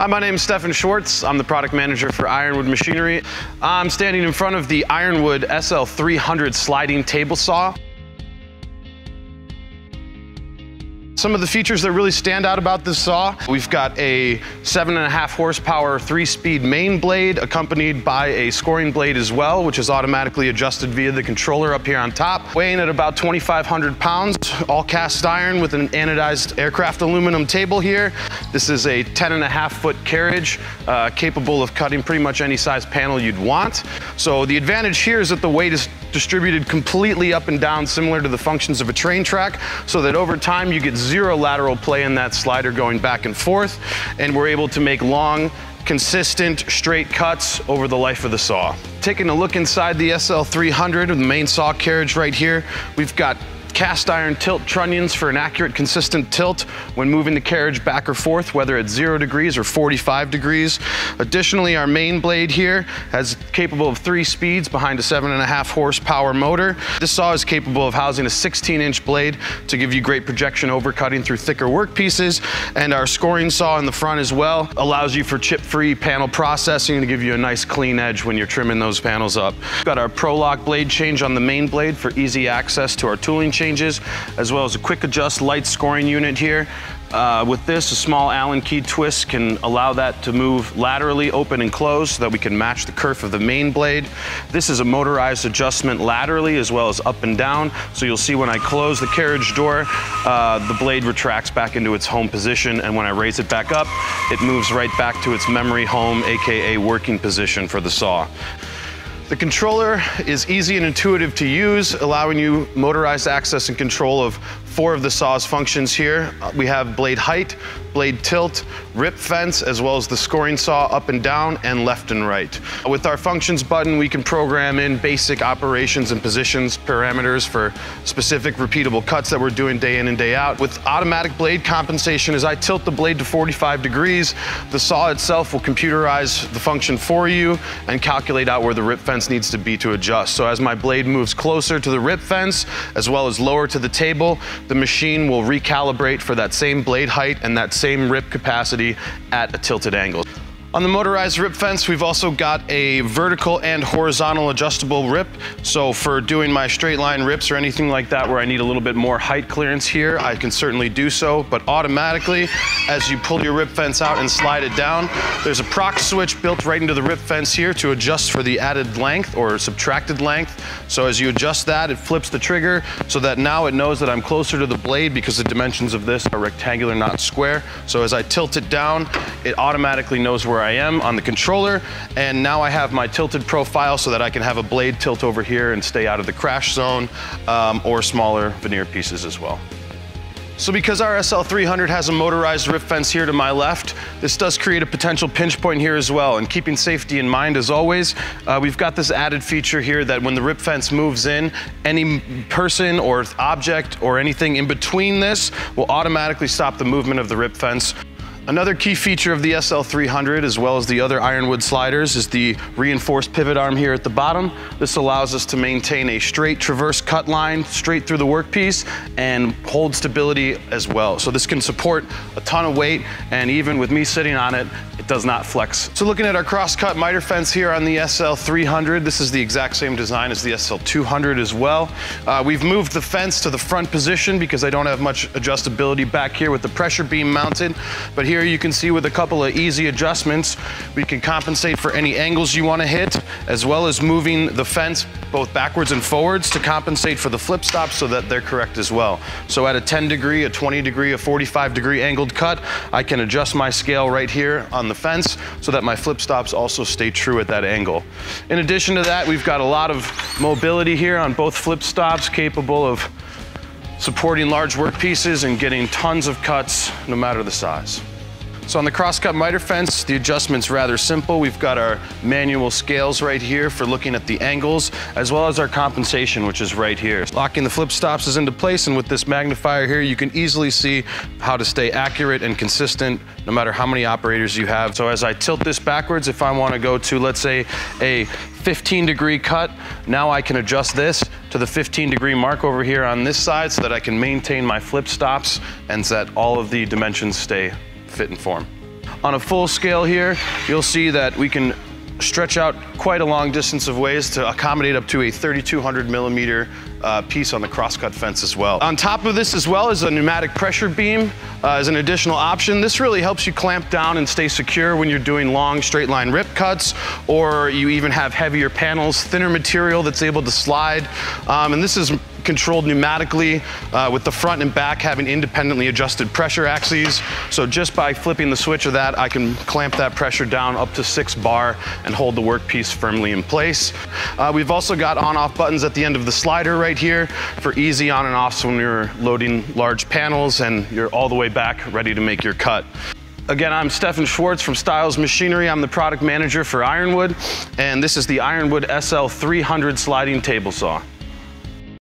Hi, my name is Stefan Schwartz. I'm the product manager for IRONWOOD Machinery. I'm standing in front of the IRONWOOD SL300 sliding table saw. Some of the features that really stand out about this saw, we've got a 7.5 horsepower 3-speed main blade accompanied by a scoring blade as well, which is automatically adjusted via the controller up here on top. Weighing at about 2,500 pounds, all cast iron with an anodized aircraft aluminum table here. This is a 10.5-foot carriage capable of cutting pretty much any size panel you'd want. So the advantage here is that the weight is distributed completely up and down, similar to the functions of a train track, so that over time you get zero lateral play in that slider going back and forth, and we're able to make long, consistent, straight cuts over the life of the saw. Taking a look inside the SL300, the main saw carriage right here, we've got cast iron tilt trunnions for an accurate, consistent tilt when moving the carriage back or forth, whether it's 0 degrees or 45 degrees. Additionally, our main blade here is capable of 3 speeds behind a 7.5 horsepower motor. This saw is capable of housing a 16-inch blade to give you great projection overcutting through thicker workpieces. And our scoring saw in the front as well allows you for chip-free panel processing to give you a nice clean edge when you're trimming those panels up. We've got our Pro-Lock blade change on the main blade for easy access to our tooling changes, as well as a quick adjust light scoring unit here. With this, a small Allen key twist can allow that to move laterally open and close so that we can match the kerf of the main blade. This is a motorized adjustment laterally as well as up and down. So you'll see when I close the carriage door, the blade retracts back into its home position, and when I raise it back up, it moves right back to its memory home, aka working position for the saw. The controller is easy and intuitive to use, allowing you motorized access and control of 4 of the saw's functions here. We have blade height, blade tilt, rip fence, as well as the scoring saw up and down and left and right. With our functions button, we can program in basic operations and positions parameters for specific repeatable cuts that we're doing day in and day out. With automatic blade compensation, as I tilt the blade to 45 degrees, the saw itself will computerize the function for you and calculate out where the rip fence needs to be to adjust. So as my blade moves closer to the rip fence, as well as lower to the table, the machine will recalibrate for that same blade height and that same rip capacity at a tilted angle. On the motorized rip fence, we've also got a vertical and horizontal adjustable rip. So for doing my straight line rips or anything like that where I need a little bit more height clearance here, I can certainly do so. But automatically, as you pull your rip fence out and slide it down, there's a proc switch built right into the rip fence here to adjust for the added length or subtracted length. So as you adjust that, it flips the trigger so that now it knows that I'm closer to the blade because the dimensions of this are rectangular, not square. So as I tilt it down, it automatically knows where I am on the controller, and now I have my tilted profile so that I can have a blade tilt over here and stay out of the crash zone, or smaller veneer pieces as well. So because our SL300 has a motorized rip fence here to my left, this does create a potential pinch point here as well. And keeping safety in mind as always, we've got this added feature here that when the rip fence moves in, any person or object or anything in between this will automatically stop the movement of the rip fence. Another key feature of the SL300, as well as the other IRONWOOD sliders, is the reinforced pivot arm here at the bottom. This allows us to maintain a straight traverse cut line straight through the workpiece and hold stability as well. So this can support a ton of weight, and even with me sitting on it, it does not flex. So looking at our cross-cut miter fence here on the SL300, this is the exact same design as the SL200 as well. We've moved the fence to the front position because I don't have much adjustability back here with the pressure beam mounted, but here you can see with a couple of easy adjustments, we can compensate for any angles you want to hit, as well as moving the fence both backwards and forwards to compensate for the flip stops so that they're correct as well. So at a 10 degree, a 20 degree, a 45 degree angled cut, I can adjust my scale right here on the fence so that my flip stops also stay true at that angle. In addition to that, we've got a lot of mobility here on both flip stops, capable of supporting large workpieces and getting tons of cuts no matter the size. So on the crosscut miter fence, the adjustment's rather simple. We've got our manual scales right here for looking at the angles, as well as our compensation, which is right here. Locking the flip stops is into place, and with this magnifier here, you can easily see how to stay accurate and consistent no matter how many operators you have. So as I tilt this backwards, if I want to go to, let's say, a 15 degree cut, now I can adjust this to the 15 degree mark over here on this side so that I can maintain my flip stops and that all of the dimensions stay fit and form. On a full scale here, you'll see that we can stretch out quite a long distance of ways to accommodate up to a 3,200 millimeter piece on the crosscut fence as well. On top of this as well is a pneumatic pressure beam as an additional option. This really helps you clamp down and stay secure when you're doing long straight line rip cuts, or you even have heavier panels, thinner material that's able to slide. And this is controlled pneumatically with the front and back having independently adjusted pressure axes. So just by flipping the switch of that, I can clamp that pressure down up to 6 bar and hold the workpiece firmly in place. We've also got on-off buttons at the end of the slider right here for easy on and offs when you're loading large panels and you're all the way back ready to make your cut. Again, I'm Stefan Schwartz from Styles Machinery. I'm the product manager for IRONWOOD, and this is the IRONWOOD SL300 sliding table saw.